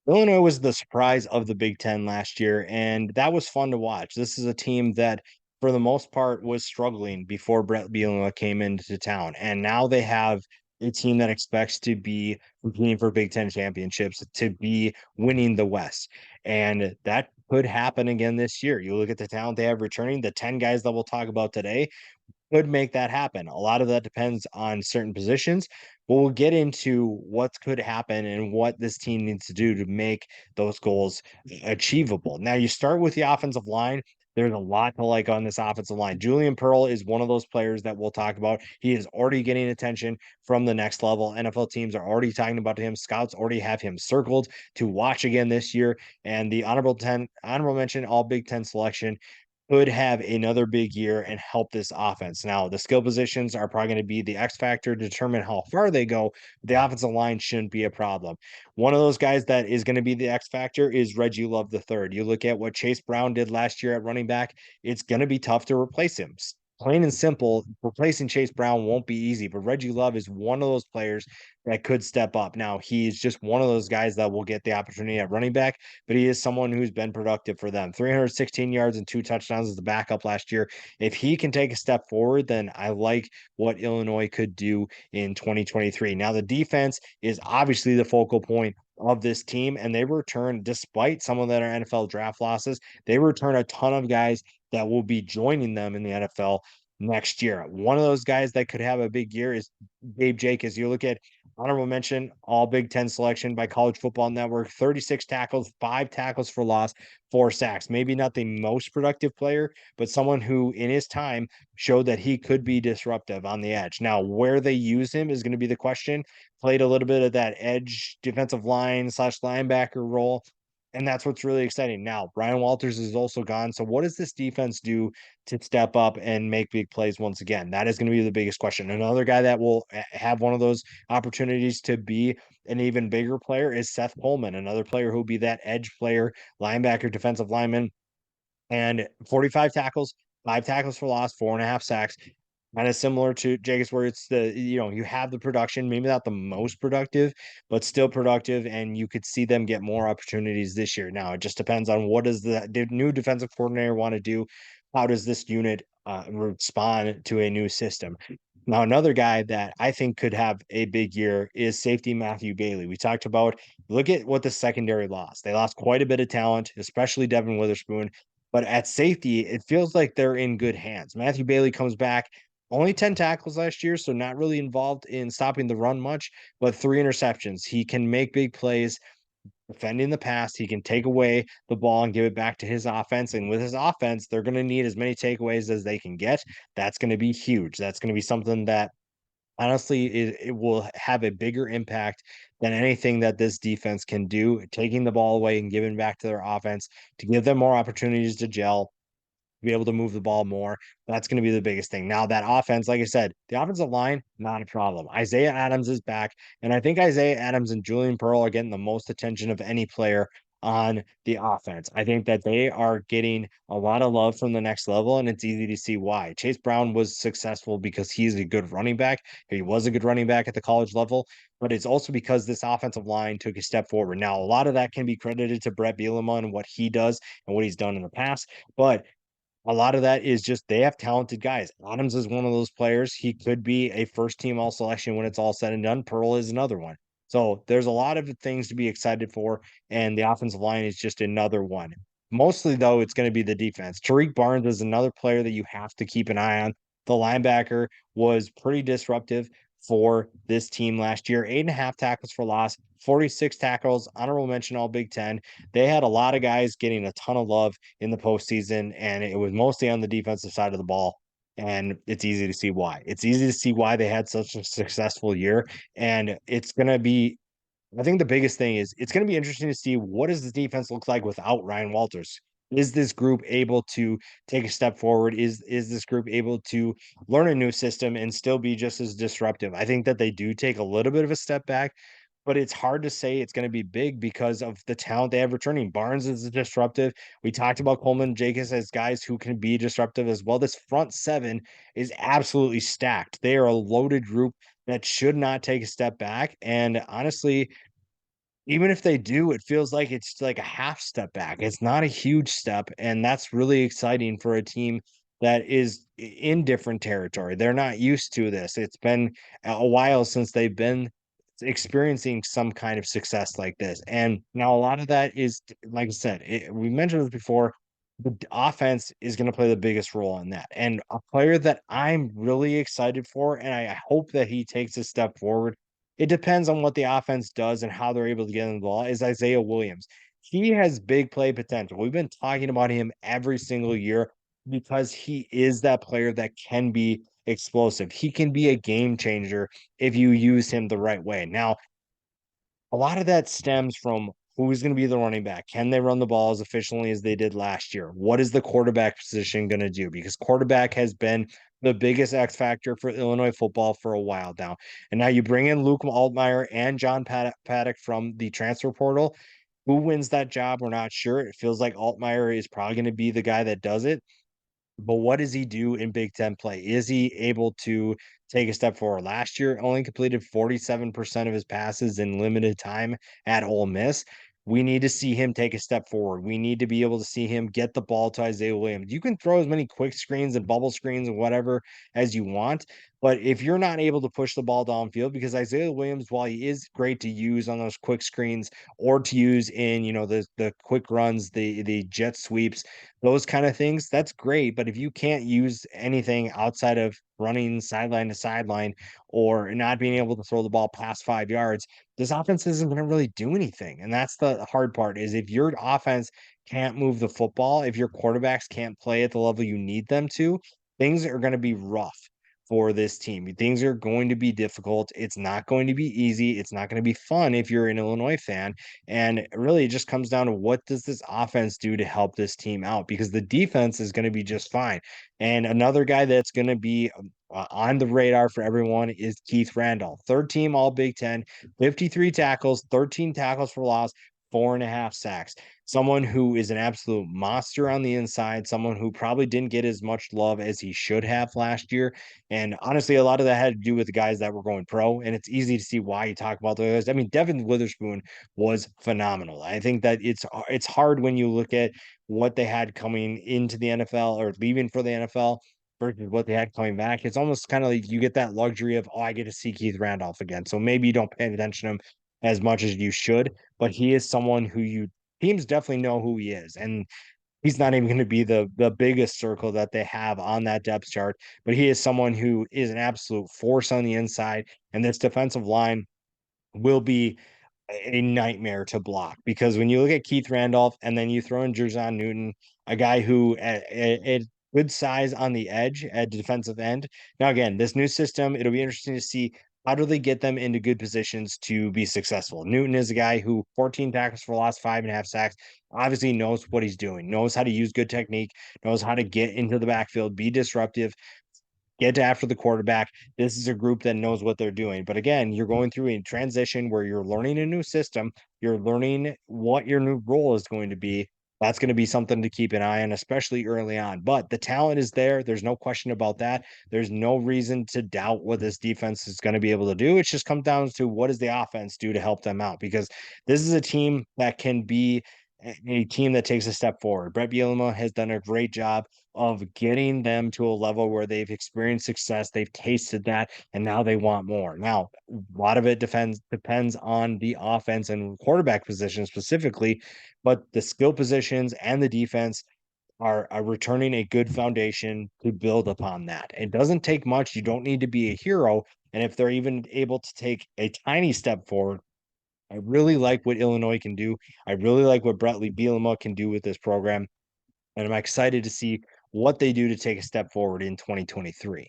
Illinois was the surprise of the Big Ten last year, and that was fun to watch. This is a team that, for the most part, was struggling before Brett Bielema came into town, and now they have a team that expects to be competing for Big Ten championships, to be winning the West, and that could happen again this year. You look at the talent they have returning, the 10 guys that we'll talk about today could make that happen. A lot of that depends on certain positions, but we'll get into what could happen and what this team needs to do to make those goals achievable. Now, you start with the offensive line. There's a lot to like on this offensive line. Julian Pearl is one of those players that we'll talk about. He is already getting attention from the next level. NFL teams are already talking about him. Scouts already have him circled to watch again this year. And the honorable mention, all Big Ten selection could have another big year and help this offense. Now, the skill positions are probably going to be the X factor to determine how far they go. The offensive line shouldn't be a problem. One of those guys that is going to be the X factor is Reggie Love the third. You look at what Chase Brown did last year at running back, it's going to be tough to replace him. Plain and simple, replacing Chase Brown won't be easy, but Reggie Love is one of those players that could step up. Now, he's just one of those guys that will get the opportunity at running back, but he is someone who's been productive for them. 316 yards and 2 touchdowns as the backup last year. If he can take a step forward, then I like what Illinois could do in 2023. Now, the defense is obviously the focal point of this team, and they return, despite some of their NFL draft losses, they return a ton of guys that will be joining them in the NFL next year. One of those guys that could have a big year is Gabe JACAS. You look at honorable mention, all Big Ten selection by College Football Network, 36 tackles, 5 tackles for loss, 4 sacks. Maybe not the most productive player, but someone who in his time showed that he could be disruptive on the edge. Now, where they use him is going to be the question. Played a little bit of that edge defensive line slash linebacker role. And that's what's really exciting. Now, Brian Walters is also gone. So, what does this defense do to step up and make big plays once again? That is going to be the biggest question. Another guy that will have one of those opportunities to be an even bigger player is Seth Coleman, another player who'll be that edge player, linebacker, defensive lineman, and 45 tackles, 5 tackles for loss, 4.5 sacks. Kind of similar to Jake's, where it's you have the production, maybe not the most productive, but still productive, and you could see them get more opportunities this year. Now, it just depends on what does the new defensive coordinator want to do. How does this unit respond to a new system? Now, another guy that I think could have a big year is safety Matthew Bailey. We talked about, look at what the secondary lost. They lost quite a bit of talent, especially Devin Witherspoon. But at safety, it feels like they're in good hands. Matthew Bailey comes back, only 10 tackles last year, so not really involved in stopping the run much, but 3 interceptions. He can make big plays defending the pass. He can take away the ball and give it back to his offense. And with his offense, they're going to need as many takeaways as they can get. That's going to be huge. That's going to be something that honestly it will have a bigger impact than anything that this defense can do, taking the ball away and giving back to their offense to give them more opportunities to gel, be able to move the ball more. That's going to be the biggest thing. Now, that offense, like I said, the offensive line, not a problem. Isaiah Adams is back, and I think Isaiah Adams and Julian Pearl are getting the most attention of any player on the offense. I think that they are getting a lot of love from the next level, and it's easy to see why. Chase Brown was successful because he's a good running back. He was a good running back at the college level, but it's also because this offensive line took a step forward. Now, a lot of that can be credited to Brett Bielema and what he does and what he's done in the past, but a lot of that is just they have talented guys. Adams is one of those players. He could be a first team all selection when it's all said and done. Pearl is another one. So there's a lot of things to be excited for, and the offensive line is just another one. Mostly, though, it's going to be the defense. Tariq Barnes is another player that you have to keep an eye on. The linebacker was pretty disruptive for this team last year. 8.5 tackles for loss, 46 tackles, honorable mention all Big Ten. They had a lot of guys getting a ton of love in the postseason, and it was mostly on the defensive side of the ball. And it's easy to see why. It's easy to see why they had such a successful year. And it's going to be, I think the biggest thing is it's going to be interesting to see what does the defense look like without Ryan Walters. Is this group able to take a step forward? Is this group able to learn a new system and still be just as disruptive? I think that they do take a little bit of a step back, but it's hard to say it's going to be big because of the talent they have returning. Barnes is disruptive. We talked about Coleman, Jacas as guys who can be disruptive as well. This front seven is absolutely stacked. They are a loaded group that should not take a step back. And honestly, even if they do, it feels like it's like a half step back. It's not a huge step, and that's really exciting for a team that is in different territory. They're not used to this. It's been a while since they've been experiencing some kind of success like this. And now a lot of that is, like I said, we mentioned this before, offense is going to play the biggest role in that. And a player that I'm really excited for, and I hope that he takes a step forward, it depends on what the offense does and how they're able to get in the ball, is Isaiah Williams. He has big play potential. We've been talking about him every single year because he is that player that can be explosive. He can be a game changer if you use him the right way. Now, a lot of that stems from who's going to be the running back. Can they run the ball as efficiently as they did last year? What is the quarterback position going to do? Because quarterback has been the biggest X factor for Illinois football for a while now. And now you bring in Luke Altmaier and John Paddock from the transfer portal. Who wins that job? We're not sure. It feels like Altmaier is probably going to be the guy that does it. But what does he do in Big Ten play? Is he able to take a step forward? Last year, only completed 47% of his passes in limited time at Ole Miss. We need to see him take a step forward. We need to be able to see him get the ball to Isaiah Williams. You can throw as many quick screens and bubble screens and whatever as you want, but if you're not able to push the ball downfield, because Isaiah Williams, while he is great to use on those quick screens or to use in, the quick runs, the jet sweeps, those kind of things, that's great. But if you can't use anything outside of running sideline to sideline or not being able to throw the ball past 5 yards, this offense isn't going to really do anything. And that's the hard part, is if your offense can't move the football, if your quarterbacks can't play at the level you need them to, things are going to be rough for this team. Things are going to be difficult. It's not going to be easy. It's not going to be fun if you're an Illinois fan. And really, it just comes down to what does this offense do to help this team out? Because the defense is going to be just fine. And another guy that's going to be on the radar for everyone is Keith Randolph, third team All Big Ten, 53 tackles, 13 tackles for loss, 4.5 sacks. Someone who is an absolute monster on the inside, someone who probably didn't get as much love as he should have last year. And honestly, a lot of that had to do with the guys that were going pro. And it's easy to see why you talk about those. I mean, Devin Witherspoon was phenomenal. I think that it's hard when you look at what they had coming into the NFL or leaving for the NFL versus what they had coming back. It's almost kind of like you get that luxury of, oh, I get to see Keith Randolph again. So maybe you don't pay attention to him as much as you should, but he is someone who teams definitely know who he is. And he's not even going to be the biggest circle that they have on that depth chart, but he is someone who is an absolute force on the inside. And this defensive line will be a nightmare to block, because when you look at Keith Randolph and then you throw in JER'ZHAN Newton, a guy who at good size on the edge at defensive end. Now, again, this new system, it'll be interesting to see how do they get them into good positions to be successful. Newton is a guy who 14 tackles for loss, 5.5 sacks, obviously knows what he's doing, knows how to use good technique, knows how to get into the backfield, be disruptive, get after the quarterback. This is a group that knows what they're doing. But again, you're going through a transition where you're learning a new system, you're learning what your new role is going to be. That's going to be something to keep an eye on, especially early on. But the talent is there. There's no question about that. There's no reason to doubt what this defense is going to be able to do. It just comes down to what does the offense do to help them out? Because this is a team that can be a team that takes a step forward. Brett Bielema has done a great job of getting them to a level where they've experienced success, they've tasted that, and now they want more. Now, a lot of it depends on the offense and quarterback position specifically, but the skill positions and the defense are returning a good foundation to build upon that. It doesn't take much. You don't need to be a hero. And if they're even able to take a tiny step forward, I really like what Illinois can do. I really like what Bradley Bielema can do with this program. And I'm excited to see what they do to take a step forward in 2023.